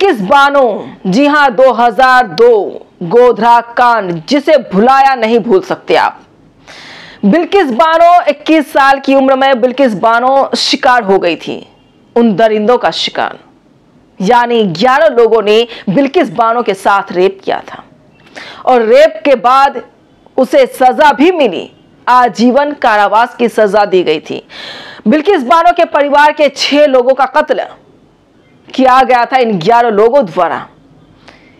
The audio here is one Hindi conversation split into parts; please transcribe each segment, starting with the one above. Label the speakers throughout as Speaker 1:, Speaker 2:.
Speaker 1: बिल्किस बानो, जी हां, 2002 गोधरा कांड, जिसे भुलाया नहीं भूल सकते आप। बिल्किस बानो 21 साल की उम्र में बिल्किस बानो शिकार हो गई थी, उन दरिंदों का शिकार। यानी 11 लोगों ने बिल्किस बानो के साथ रेप किया था और रेप के बाद उसे सजा भी मिली, आजीवन कारावास की सजा दी गई थी। बिल्किस बानो के परिवार के 6 लोगों का कत्ल किया गया था इन 11 लोगों द्वारा।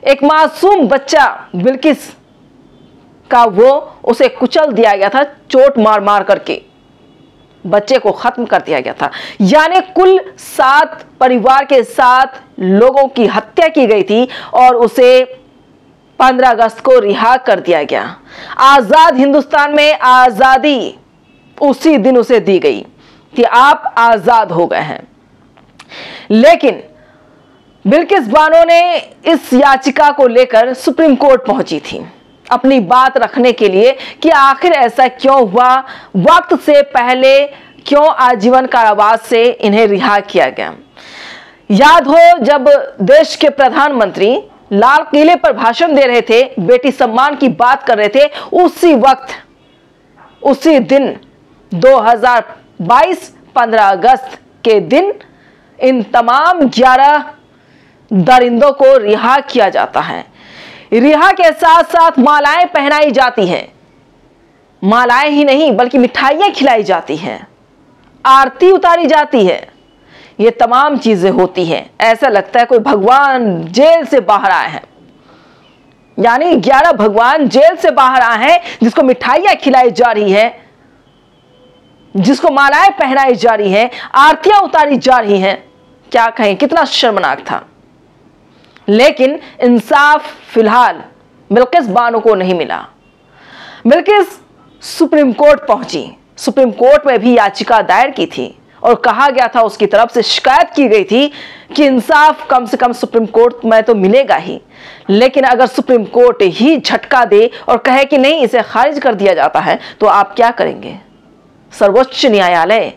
Speaker 1: एक मासूम बच्चा बिल्किस का उसे कुचल दिया गया था, चोट मार मार करके बच्चे को खत्म कर दिया गया था। यानी कुल 7 परिवार के 7 लोगों की हत्या की गई थी और उसे 15 अगस्त को रिहा कर दिया गया। आजाद हिंदुस्तान में आजादी उसी दिन उसे दी गई कि आप आजाद हो गए हैं। लेकिन बिल्किस बानो ने इस याचिका को लेकर सुप्रीम कोर्ट पहुंची थी अपनी बात रखने के लिए कि आखिर ऐसा क्यों हुआ, वक्त से पहले क्यों आजीवन कारावास से इन्हें रिहा किया गया। याद हो जब देश के प्रधानमंत्री लाल किले पर भाषण दे रहे थे, बेटी सम्मान की बात कर रहे थे, उसी वक्त उसी दिन 2022 15 अगस्त के दिन इन तमाम 11 दरिंदों को रिहा किया जाता है। रिहा के साथ साथ मालाएं पहनाई जाती हैं, मालाएं ही नहीं बल्कि मिठाइयां खिलाई जाती हैं, आरती उतारी जाती है, ये तमाम चीजें होती हैं। ऐसा लगता है कोई भगवान जेल से बाहर आए हैं। यानी 11 भगवान जेल से बाहर आए हैं, जिसको मिठाइयां खिलाई जा रही है, जिसको मालाएं पहनाई जा रही हैं, आरतियां उतारी जा रही हैं। क्या कहें, कितना शर्मनाक था। लेकिन इंसाफ फिलहाल बिल्किस बानो को नहीं मिला। बिल्किस सुप्रीम कोर्ट पहुंची, सुप्रीम कोर्ट में भी याचिका दायर की थी और कहा गया था, उसकी तरफ से शिकायत की गई थी कि इंसाफ कम से कम सुप्रीम कोर्ट में तो मिलेगा ही। लेकिन अगर सुप्रीम कोर्ट ही झटका दे और कहे कि नहीं, इसे खारिज कर दिया जाता है, तो आप क्या करेंगे। सर्वोच्च न्यायालय,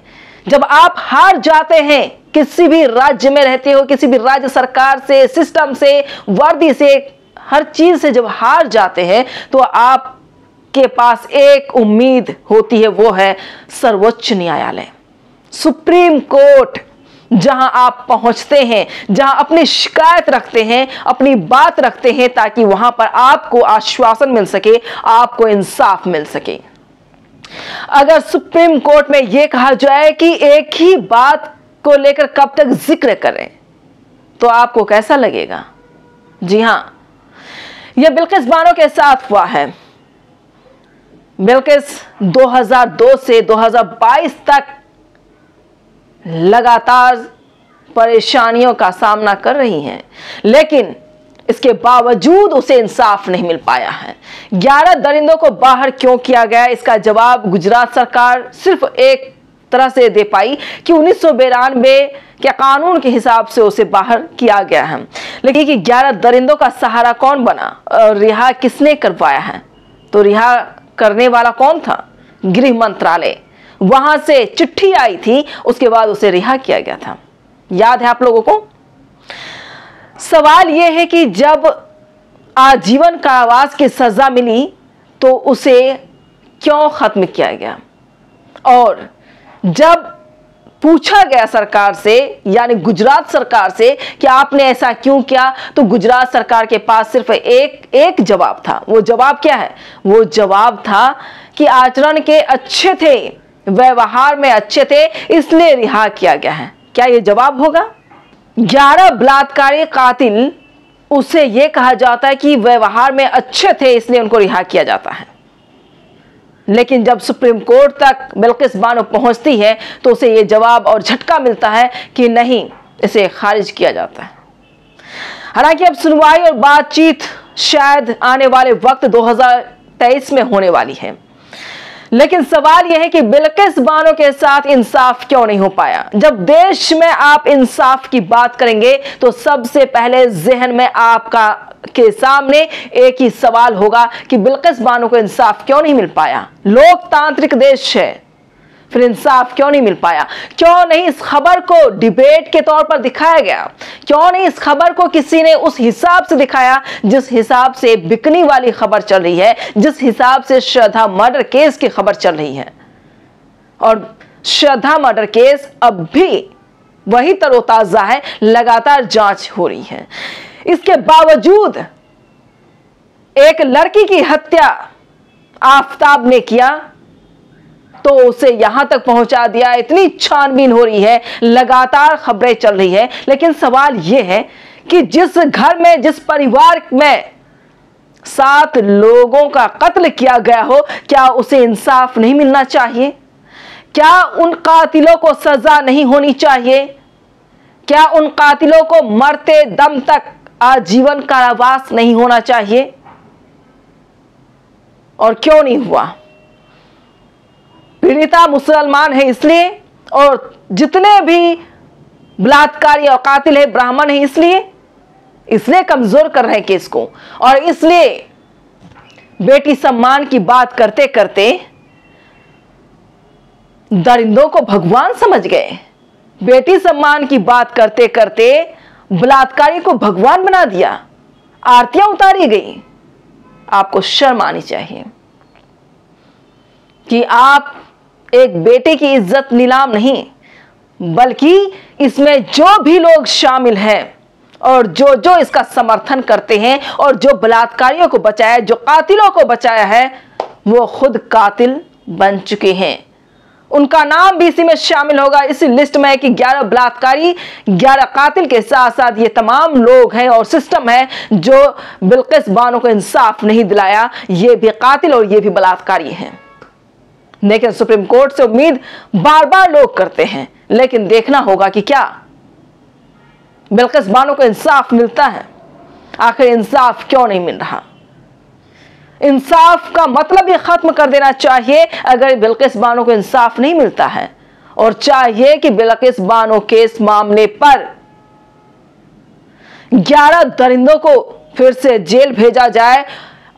Speaker 1: जब आप हार जाते हैं, किसी भी राज्य में रहते हो, किसी भी राज्य सरकार से, सिस्टम से, वर्दी से, हर चीज से जब हार जाते हैं, तो आपके पास एक उम्मीद होती है, वो है सर्वोच्च न्यायालय, सुप्रीम कोर्ट। जहां आप पहुंचते हैं, जहां अपनी शिकायत रखते हैं, अपनी बात रखते हैं, ताकि वहां पर आपको आश्वासन मिल सके, आपको इंसाफ मिल सके। अगर सुप्रीम कोर्ट में यह कहा जाए कि एक ही बात को लेकर कब तक जिक्र करें, तो आपको कैसा लगेगा। जी हां, यह बिल्किस बानो के साथ हुआ है। बिल्किस 2002 से 2022 तक लगातार परेशानियों का सामना कर रही हैं, लेकिन इसके बावजूद उसे इंसाफ नहीं मिल पाया है। 11 दरिंदों को बाहर क्यों किया गया, इसका जवाब गुजरात सरकार सिर्फ एक तरह से दे पाई कि 1992 के कानून के हिसाब से उसे बाहर किया गया है। लेकिन कि 11 दरिंदों का सहारा कौन बना और रिहा किसने करवाया है, तो रिहा करने वाला कौन था, गृह मंत्रालय। वहां से चिट्ठी आई थी, उसके बाद उसे रिहा किया गया था। याद है आप लोगों को। सवाल यह है कि जब आजीवन कारावास की सजा मिली तो उसे क्यों खत्म किया गया, और जब पूछा गया सरकार से, यानी गुजरात सरकार से, कि आपने ऐसा क्यों किया, तो गुजरात सरकार के पास सिर्फ एक जवाब था। वो जवाब क्या है, वो जवाब था कि आचरण के अच्छे थे, व्यवहार में अच्छे थे, इसलिए रिहा किया गया है। क्या ये जवाब होगा। 11 बलात्कारी कातिल, उसे यह कहा जाता है कि व्यवहार में अच्छे थे, इसलिए उनको रिहा किया जाता है। लेकिन जब सुप्रीम कोर्ट तक बिल्किस बानो पहुंचती है, तो उसे यह जवाब और झटका मिलता है कि नहीं, इसे खारिज किया जाता है। हालांकि अब सुनवाई और बातचीत शायद आने वाले वक्त 2023 में होने वाली है, लेकिन सवाल यह है कि बिल्किस बानो के साथ इंसाफ क्यों नहीं हो पाया। जब देश में आप इंसाफ की बात करेंगे, तो सबसे पहले जहन में आपका के सामने एक ही सवाल होगा कि बिल्किस बानो को इंसाफ क्यों नहीं मिल पाया। लोकतांत्रिक देश है, फिर इंसाफ क्यों नहीं मिल पाया? क्यों नहीं इस खबर को डिबेट के तौर पर दिखाया गया? क्यों नहीं इस खबर को किसी ने उस हिसाब से दिखाया जिस हिसाब से बिकनी वाली खबर चल रही है, जिस हिसाब से श्रद्धा मर्डर केस की खबर चल रही है? और श्रद्धा मर्डर केस अब भी वही तरोताजा है, लगातार जांच हो रही है। इसके बावजूद एक लड़की की हत्या आफताब ने किया तो उसे यहां तक पहुंचा दिया। इतनी छानबीन हो रही है, लगातार खबरें चल रही है, लेकिन सवाल यह है कि जिस घर में, जिस परिवार में 7 लोगों का कत्ल किया गया हो, क्या उसे इंसाफ नहीं मिलना चाहिए? क्या उन कातिलों को सजा नहीं होनी चाहिए? क्या उन कातिलों को मरते दम तक आजीवन कारावास नहीं होना चाहिए? और क्यों नहीं हुआ? पीड़िता मुसलमान है इसलिए, और जितने भी बलात्कारी और कातिल है ब्राह्मण है इसलिए कमजोर कर रहे हैं केस को। और इसलिए बेटी सम्मान की बात करते करते दरिंदों को भगवान समझ गए। बेटी सम्मान की बात करते करते बलात्कारी को भगवान बना दिया, आरतियां उतारी गई। आपको शर्म आनी चाहिए कि आप एक बेटे की इज्जत नीलाम नहीं, बल्कि इसमें जो भी लोग शामिल हैं और जो जो इसका समर्थन करते हैं और जो बलात्कारियों को बचाया, जो कातिलों को बचाया है, वो खुद कातिल बन चुके हैं। उनका नाम भी इसी में शामिल होगा। इसी लिस्ट में है कि 11 बलात्कारी, 11 कातिल के साथ साथ ये तमाम लोग हैं और सिस्टम है जो बिल्किस बानो को इंसाफ नहीं दिलाया। ये भी कातिल और ये भी बलात्कारी हैं। लेकिन सुप्रीम कोर्ट से उम्मीद बार बार लोग करते हैं, लेकिन देखना होगा कि क्या बिल्किस बानो को इंसाफ मिलता है? आखिर इंसाफ क्यों नहीं मिल रहा? इंसाफ का मतलब ये खत्म कर देना चाहिए अगर बिल्किस बानो को इंसाफ नहीं मिलता है, और चाहिए कि बिल्किस बानो के इस मामले पर 11 दरिंदों को फिर से जेल भेजा जाए,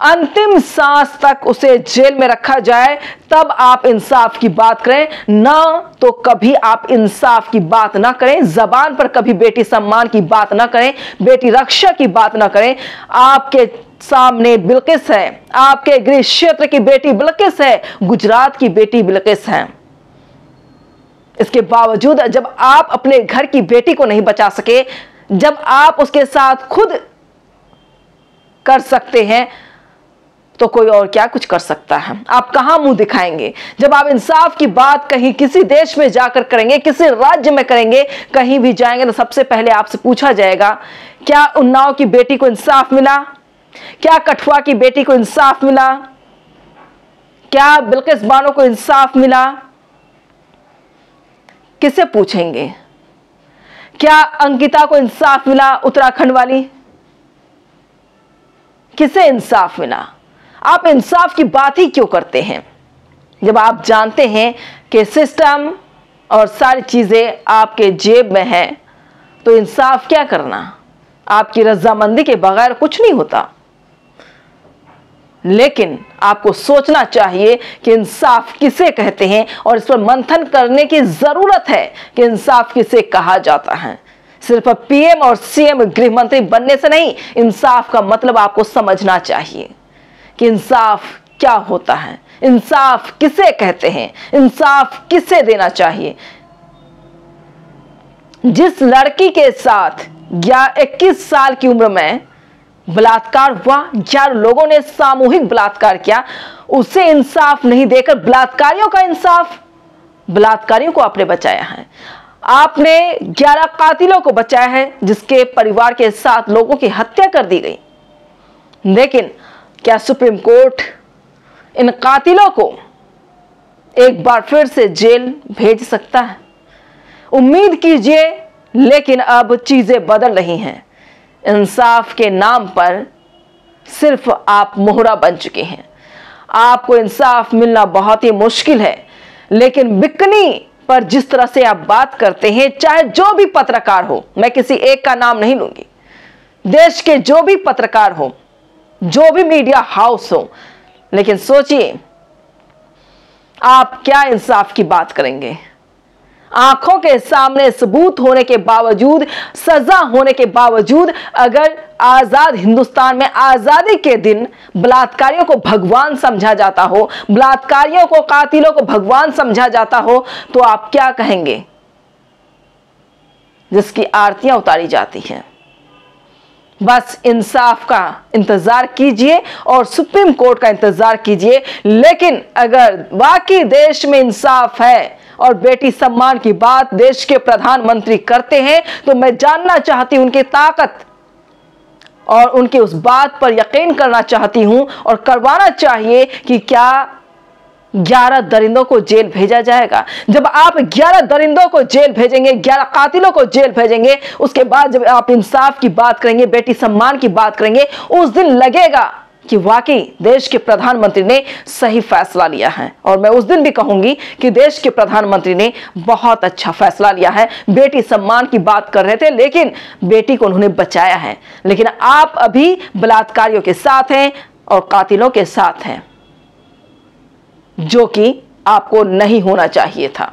Speaker 1: अंतिम सांस तक उसे जेल में रखा जाए, तब आप इंसाफ की बात करें। ना तो कभी आप इंसाफ की बात ना करें, जबान पर कभी बेटी सम्मान की बात ना करें, बेटी रक्षा की बात ना करें। आपके सामने बिल्किस है, आपके गृह क्षेत्र की बेटी बिल्किस है, गुजरात की बेटी बिल्किस है। इसके बावजूद जब आप अपने घर की बेटी को नहीं बचा सके, जब आप उसके साथ खुद कर सकते हैं, तो कोई और क्या कुछ कर सकता है? आप कहां मुंह दिखाएंगे? जब आप इंसाफ की बात कहीं किसी देश में जाकर करेंगे, किसी राज्य में करेंगे, कहीं भी जाएंगे, तो सबसे पहले आपसे पूछा जाएगा क्या उन्नाव की बेटी को इंसाफ मिला? क्या कठुआ की बेटी को इंसाफ मिला? क्या बिल्किस बानो को इंसाफ मिला? किसे पूछेंगे? क्या अंकिता को इंसाफ मिला? उत्तराखंड वाली, किसे इंसाफ मिला? आप इंसाफ की बात ही क्यों करते हैं जब आप जानते हैं कि सिस्टम और सारी चीजें आपके जेब में है? तो इंसाफ क्या करना? आपकी रजामंदी के बगैर कुछ नहीं होता। लेकिन आपको सोचना चाहिए कि इंसाफ किसे कहते हैं, और इस पर मंथन करने की जरूरत है कि इंसाफ किसे कहा जाता है। सिर्फ पीएम और सीएम गृह मंत्री बनने से नहीं, इंसाफ का मतलब आपको समझना चाहिए कि इंसाफ क्या होता है, इंसाफ किसे कहते हैं, इंसाफ किसे देना चाहिए। जिस लड़की के साथ 21 साल की उम्र में बलात्कार हुआ, 11 लोगों ने सामूहिक बलात्कार किया, उसे इंसाफ नहीं देकर बलात्कारियों का इंसाफ, बलात्कारियों को आपने बचाया है। आपने 11 कातिलों को बचाया है जिसके परिवार के 7 लोगों की हत्या कर दी गई। लेकिन क्या सुप्रीम कोर्ट इन कातिलों को एक बार फिर से जेल भेज सकता है? उम्मीद कीजिए, लेकिन अब चीजें बदल रही हैं। इंसाफ के नाम पर सिर्फ आप मोहरा बन चुके हैं। आपको इंसाफ मिलना बहुत ही मुश्किल है, लेकिन बिकनी पर जिस तरह से आप बात करते हैं, चाहे जो भी पत्रकार हो, मैं किसी एक का नाम नहीं लूंगी, देश के जो भी पत्रकार हो, जो भी मीडिया हाउस हो, लेकिन सोचिए आप क्या इंसाफ की बात करेंगे? आंखों के सामने सबूत होने के बावजूद, सजा होने के बावजूद, अगर आजाद हिंदुस्तान में आजादी के दिन बलात्कारियों को भगवान समझा जाता हो, बलात्कारियों को, कातिलों को भगवान समझा जाता हो, तो आप क्या कहेंगे? जिसकी आरतियां उतारी जाती हैं। बस इंसाफ का इंतजार कीजिए और सुप्रीम कोर्ट का इंतजार कीजिए। लेकिन अगर वाकई देश में इंसाफ है और बेटी सम्मान की बात देश के प्रधानमंत्री करते हैं, तो मैं जानना चाहती हूं उनकी ताकत और उनकी उस बात पर यकीन करना चाहती हूं और करवाना चाहिए कि क्या 11 दरिंदों को जेल भेजा जाएगा? जब आप 11 दरिंदों को जेल भेजेंगे, 11 कातिलों को जेल भेजेंगे, उसके बाद जब आप इंसाफ की बात करेंगे, बेटी सम्मान की बात करेंगे, उस दिन लगेगा कि वाकई देश के प्रधानमंत्री ने सही फैसला लिया है। और मैं उस दिन भी कहूंगी कि देश के प्रधानमंत्री ने बहुत अच्छा फैसला लिया है। बेटी सम्मान की बात कर रहे थे, लेकिन बेटी को उन्होंने बचाया है। लेकिन आप अभी बलात्कारियों के साथ हैं और कातिलों के साथ हैं, जो कि आपको नहीं होना चाहिए था।